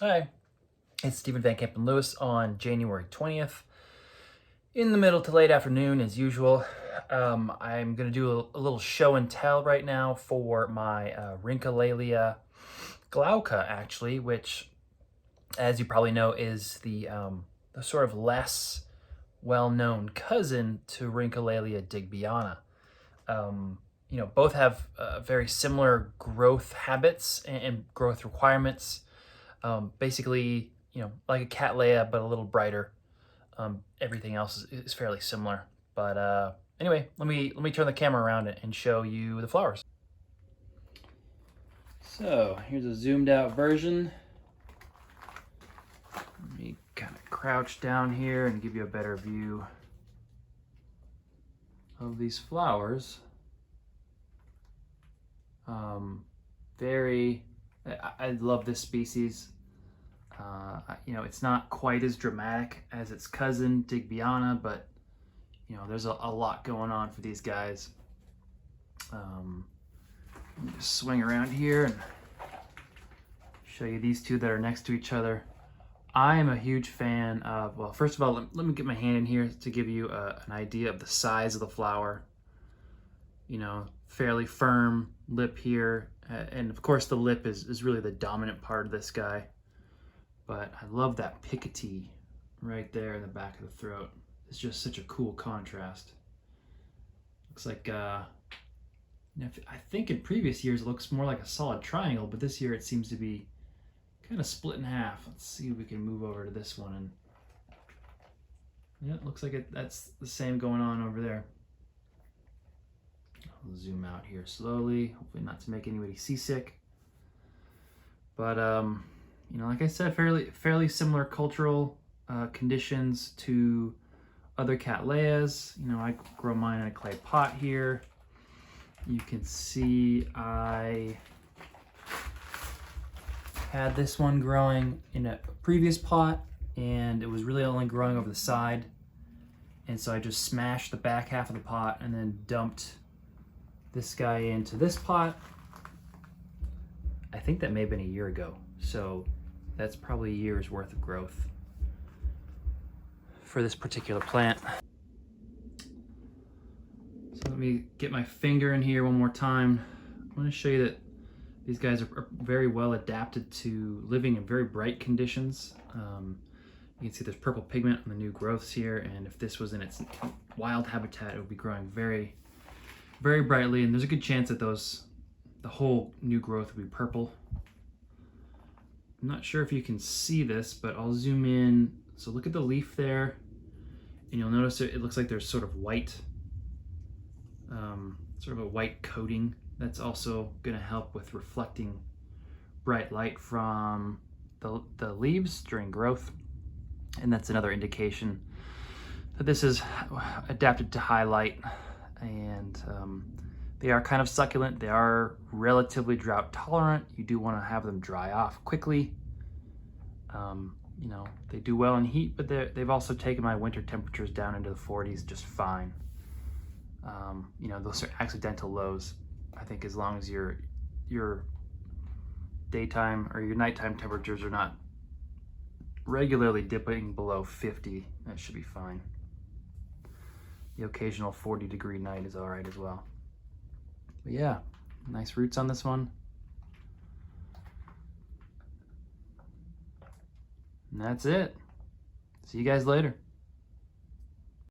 Hi, it's Stephen Van Kampen-Lewis on January 20th. In the middle to late afternoon as usual. I'm going to do a little show and tell right now for my Rhyncholaelia glauca, actually, which, as you probably know, is the sort of less well-known cousin to Rhyncholaelia digbyana. Both have very similar growth habits and growth requirements. Basically, like a cattleya, but a little brighter. Everything else is fairly similar. But anyway, let me turn the camera around and show you the flowers. So here's a zoomed out version. Let me kind of crouch down here and give you a better view of these flowers. I love this species. It's not quite as dramatic as its cousin digbyana, but there's a lot going on for these guys. Let me just swing around here and show you these two that are next to each other. I am a huge fan of, well, first of all, let me get my hand in here to give you an idea of the size of the flower. Fairly firm lip here, and of course the lip is really the dominant part of this guy. But I love that pickety right there in the back of the throat. It's just such a cool contrast. Looks like, I think in previous years it looks more like a solid triangle, but this year it seems to be kind of split in half. Let's see if we can move over to this one. And yeah, it looks like that's the same going on over there. I'll zoom out here slowly, hopefully not to make anybody seasick. But like I said, fairly similar cultural conditions to other cattleyas. I grow mine in a clay pot here. You can see I had this one growing in a previous pot, and it was really only growing over the side. And so I just smashed the back half of the pot and then dumped this guy into this pot. I think that may have been a year ago. So that's probably a year's worth of growth for this particular plant. So let me get my finger in here one more time. I want to show you that these guys are very well adapted to living in very bright conditions. You can see there's purple pigment on the new growths here, and if this was in its wild habitat, it would be growing very, very brightly, and there's a good chance that the whole new growth would be purple. I'm not sure if you can see this, but I'll zoom in. So look at the leaf there, and you'll notice it looks like there's sort of white, sort of a white coating. That's also going to help with reflecting bright light from the leaves during growth. And that's another indication that this is adapted to high light. And they are kind of succulent. They are relatively drought tolerant. You do want to have them dry off quickly. They do well in heat, but they've also taken my winter temperatures down into the 40s just fine. Those are accidental lows. I think as long as your daytime or your nighttime temperatures are not regularly dipping below 50, that should be fine. The occasional 40-degree night is all right as well. But yeah, nice roots on this one. And that's it. See you guys later.